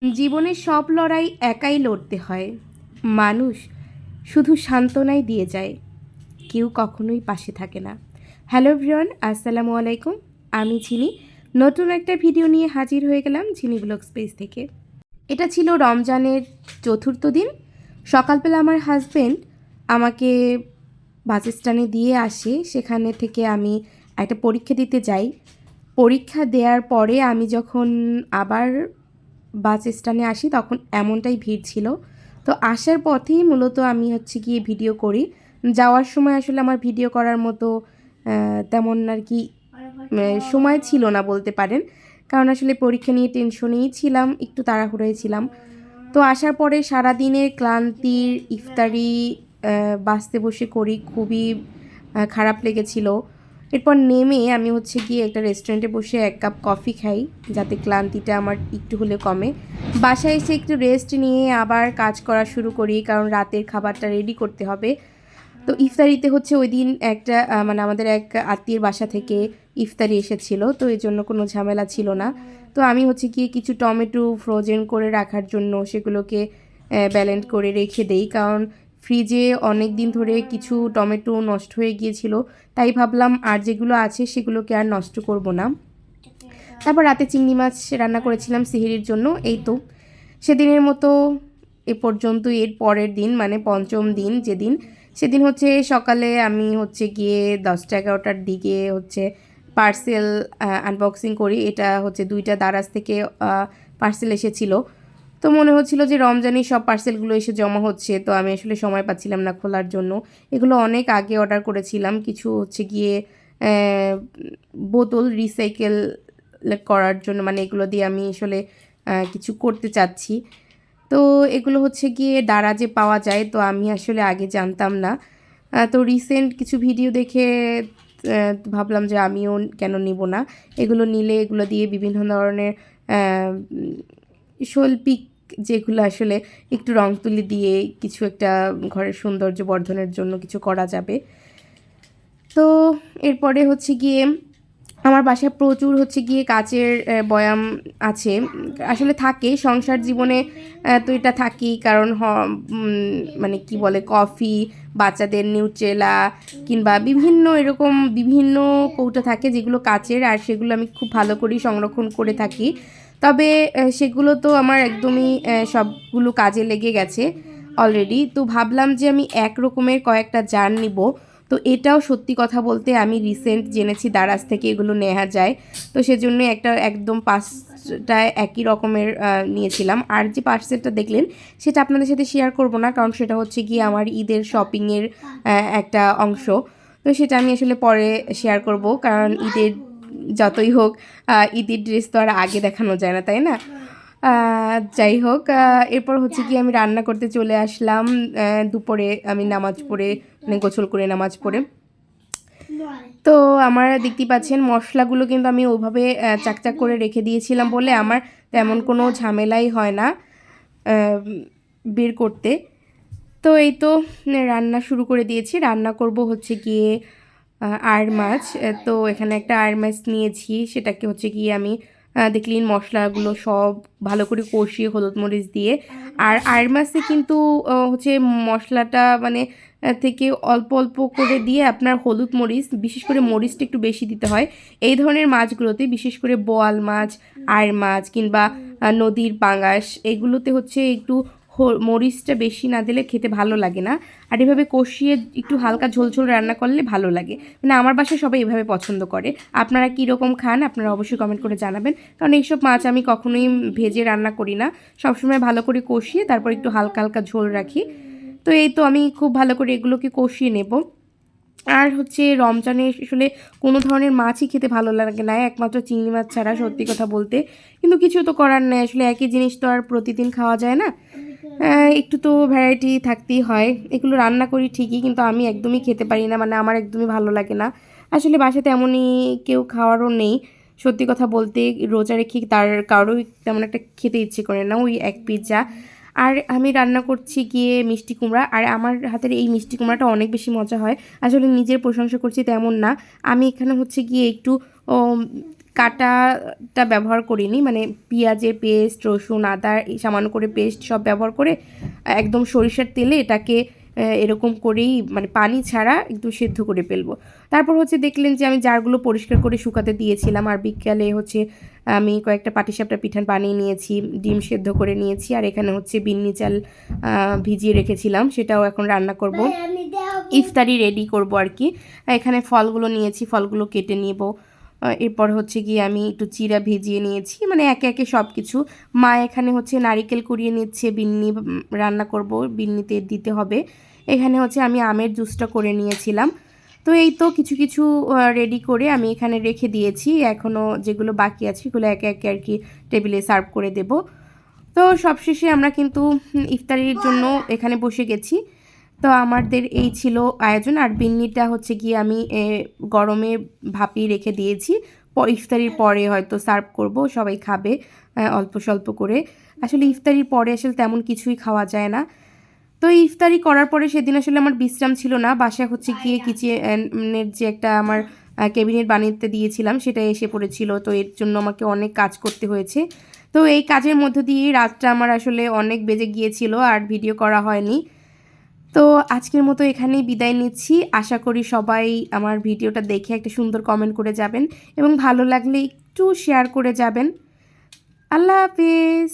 জীবনের সব লড়াই একাই লড়তে হয়। মানুষ শুধু সান্ত্বনাই দিয়ে যায়, কেউ কখনোই পাশে থাকে না। হ্যালো এভরিওয়ান, আসসালামু আলাইকুম। আমি ঝিনি নতুন একটা ভিডিও নিয়ে হাজির হয়ে গেলাম ঝিনি ব্লগ স্পেস থেকে। এটা ছিল রমজানের চতুর্থ দিন। সকালবেলা আমার হাজব্যান্ড আমাকে বাস স্ট্যান্ডে দিয়ে আসে, সেখানে থেকে আমি একটা পরীক্ষা দিতে যাই। পরীক্ষা দেওয়ার পরে আমি যখন আবার বাস স্ট্যান্ডে আসি তখন এমনটাই ভিড় ছিল। তো আসার পথেই মূলত আমি গিয়ে ভিডিও করি। যাওয়ার সময় আসলে আমার ভিডিও করার মতো তেমন আর কি সময় ছিল না বলতে পারেন, কারণ আসলে পরীক্ষা নিয়ে টেনশনেই ছিলাম, একটু তাড়াহুড়োয় ছিলাম। তো আসার পরে সারাদিনের ক্লান্তির ইফতারি বাসতে বসে করি, খুবই খারাপ লেগেছিল। এরপর নেমে আমি গিয়ে একটা রেস্টুরেন্টে বসে এক কাপ কফি খাই, যাতে ক্লান্তিটা আমার একটু হলে কমে। বাসায় এসে একটু রেস্ট নিয়ে আবার কাজ করা শুরু করি, কারণ রাতের খাবারটা রেডি করতে হবে। তো ইফতারিতে ওই দিন একটা মানে আমাদের এক আত্মীয়ের বাসা থেকে ইফতারি এসেছিল, তো এই জন্য কোনো ঝামেলা ছিল না। তো আমি গিয়ে কিছু টমেটো ফ্রোজেন করে রাখার জন্য সেগুলোকে ব্যালেন্স করে রেখে দেই, কারণ ফ্রিজে অনেক দিন ধরে কিছু টমেটো নষ্ট হয়ে গিয়েছিল। তাই ভাবলাম আর যেগুলো আছে সেগুলোকে আর নষ্ট করব না। তারপর রাতে চিংড়ি মাছ রান্না করেছিলাম সিহিরির জন্য। এই তো সেদিনের মতো এ পর্যন্ত। এর পরের দিন মানে পঞ্চম দিন যেদিন, সেদিন সকালে আমি গিয়ে 10টা-11টার দিকে পার্সেল আনবক্সিং করি। এটা দুইটা দারাজ থেকে পার্সেল এসেছিলো। তো মনে হচ্ছিল যে রমজানের সব পার্সেলগুলো এসে জমা হচ্ছে, তো আমি আসলে সময় পাচ্ছিলাম না খোলার জন্য। এগুলো অনেক আগে অর্ডার করেছিলাম। কিছু গিয়ে বোতল রিসাইকেল করার জন্য, মানে এগুলো দিয়ে আমি আসলে কিছু করতে চাচ্ছি। তো এগুলো গিয়ে দারাজে পাওয়া যায়, তো আমি আসলে আগে জানতাম না। তো রিসেন্ট কিছু ভিডিও দেখে ভাবলাম যে আমিও কেন নিব না। এগুলো নিলে এগুলো দিয়ে বিভিন্ন ধরনের শৈল্পিক, যেগুলো আসলে একটু রং তুলি দিয়ে কিছু একটা ঘরের সৌন্দর্য বর্ধনের জন্য কিছু করা যাবে। তো এরপরে গিয়ে আমার বাসায় প্রচুর গিয়ে কাচের বয়াম আছে, আসলে থাকে সংসার জীবনে। তো এটা থাকেই, কারণ মানে কি বলে, কফি, বাচ্চাদের নিউট্রেলা কিংবা বিভিন্ন এরকম বিভিন্ন কৌটা থাকে যেগুলো কাচের, আর সেগুলো আমি খুব ভালো করেই সংরক্ষণ করে থাকি। তবে সেগুলো তো আমার একদমই সবগুলো কাজে লেগে গেছে অলরেডি। তো ভাবলাম যে আমি এক রকমের কয়েকটা জার নিব। তো এটাও সত্যি কথা বলতে আমি রিসেন্ট জেনেছি দারাজ থেকে এগুলো নেওয়া যায়। তো সেজন্য একটা একদম 5টায় একই রকমের নিয়েছিলাম। আর যে পার্সেলটা দেখলেন সেটা আপনাদের সাথে শেয়ার করব না, কারণ সেটা গিয়ে আমার ঈদের শপিংয়ের একটা অংশ। তো সেটা আমি আসলে পরে শেয়ার করব, কারণ ঈদের যতই হোক ঈদের ড্রেস তো আর আগে দেখানো যায় না, তাই না? যাই হোক, এরপর কি আমি রান্না করতে চলে আসলাম। দুপুরে আমি নামাজ পড়ে, মানে গোসল করে নামাজ পড়ে। তো আমার দেখতেই পাচ্ছেন মশলাগুলো কিন্তু আমি ওইভাবে চাকচাক করে রেখে দিয়েছিলাম বলে আমার তেমন কোনো ঝামেলাই হয় না বের করতে। তো এই তো রান্না শুরু করে দিয়েছি। রান্না করব গিয়ে আয়ের মাছ। তো এখানে একটা আয়ের মাছ নিয়েছি, সেটাকে গিয়ে আমি দেখলেন মশলাগুলো সব ভালো করে কষিয়ে হলুদ মরিচ দিয়ে। আর আয়ের মাছে কিন্তু মশলাটা মানে থেকে অল্প অল্প করে দিয়ে আপনার হলুদ মরিচ, বিশেষ করে মরিচটা একটু বেশি দিতে হয় এই ধরনের মাছগুলোতে, বিশেষ করে বোয়াল মাছ, আয়ের মাছ কিংবা নদীর পাঙ্গাস, এগুলোতে একটু মরিচটা বেশি না দিলে খেতে ভালো লাগে না। আর এভাবে কষিয়ে একটু হালকা ঝোলঝোল রান্না করলে ভালো লাগে, মানে আমার বাসায় সবাই এভাবে পছন্দ করে। আপনারা কীরকম খান আপনারা অবশ্যই কমেন্ট করে জানাবেন, কারণ এইসব মাছ আমি কখনোই ভেজে রান্না করি না, সবসময় ভালো করে কষিয়ে তারপর একটু হালকা হালকা ঝোল রাখি। তো এই তো আমি খুব ভালো করে এগুলোকে কষিয়ে নেব। আর রমজানে আসলে কোনো ধরনের মাছই খেতে ভালো লাগে না, একমাত্র চিংড়ি মাছ ছাড়া, সত্যি কথা বলতে। কিন্তু কিছু তো করার নেই, আসলে একই জিনিস তো আর প্রতিদিন খাওয়া যায় না। একটু তো ভ্যারাইটি থাকতেই হয়। এগুলো রান্না করি ঠিকই, কিন্তু আমি একদমই খেতে পারি না, মানে আমার একদমই ভালো লাগে না। আসলে বাসাতে এমনই কেউ খাওয়ারও নেই, সত্যি কথা বলতে। রোজা রেখে তার কারোই তেমন একটা খেতে ইচ্ছে করে না, ওই এক পিৎজা। আর আমি রান্না করছি গিয়ে মিষ্টি কুমড়া, আর আমার হাতের এই মিষ্টি কুমড়াটা অনেক বেশি মজা হয়। আসলে নিজের প্রশংসা করছি তেমন না, আমি এখানে গিয়ে একটু কাটাটা ব্যবহার করিনি, মানে পেঁয়াজের পেস্ট, রসুন, আদা এই সামান্য করে পেস্ট সব ব্যবহার করে একদম সরিষার তেলে এটাকে এরকম করেই মানে পানি ছাড়া একটু সেদ্ধ করে ফেলবো। তারপর হচ্ছে দেখলেন যে আমি জারগুলো পরিষ্কার করে শুকাতে দিয়েছিলাম, আর বিকেলে হচ্ছে আমি কয়েকটা পাটিসাপটা পিঠা বানিয়ে নিয়েছি, ডিম সেদ্ধ করে নিয়েছি, আর এখানে হচ্ছে বিন্নি চাল ভিজিয়ে রেখেছিলাম, সেটাও এখন রান্না করব, ইফতারি রেডি করব আর কি। এখানে ফলগুলো নিয়েছি, ফলগুলো কেটে নেব। এরপর হচ্ছে গিয়ে আমি একটু চিড়া ভিজিয়ে নিয়েছি, মানে একে একে সব কিছু। মা এখানে হচ্ছে নারিকেল কুড়িয়ে নিচ্ছে, বিন্নি রান্না করব, বিন্নিতে দিতে হবে। এখানে হচ্ছে আমি আমের জুসটা করে নিয়েছিলাম। তো এই তো কিছু কিছু রেডি করে আমি এখানে রেখে দিয়েছি, এখনও যেগুলো বাকি আছে সেগুলো একে একে আর কি টেবিলে সার্ভ করে দেব। তো সবশেষে আমরা কিন্তু ইফতারির জন্য এখানে বসে গেছি। তো আমাদের এই ছিল আয়োজন। আর বিন্নিটা হচ্ছে গিয়ে আমি গরমে ভাপিয়ে রেখে দিয়েছি, ইফতারির পরে হয়তো সার্ভ করব, সবাই খাবে অল্প স্বল্প করে। আসলে ইফতারির পরে আসলে তেমন কিছুই খাওয়া যায় না। তো ইফতারি করার পরে সেদিন আসলে আমার বিশ্রাম ছিল না, বাসায় হচ্ছে গিয়ে কিচেনের যে একটা আমার ক্যাবিনেট বানিয়ে দিয়েছিলাম সেটা এসে পড়েছিল, তো এর জন্য আমাকে অনেক কাজ করতে হয়েছে। তো এই কাজের মধ্য দিয়ে রাতটা আমার আসলে অনেক বেজে গিয়েছিল, আর ভিডিও করা হয়নি। তো আজকের মতো এখানেই বিদায় নিচ্ছি। আশা করি সবাই আমার ভিডিওটা দেখে একটা সুন্দর কমেন্ট করে যাবেন, এবং ভালো লাগলে একটু শেয়ার করে যাবেন। আল্লাহ হাফেজ।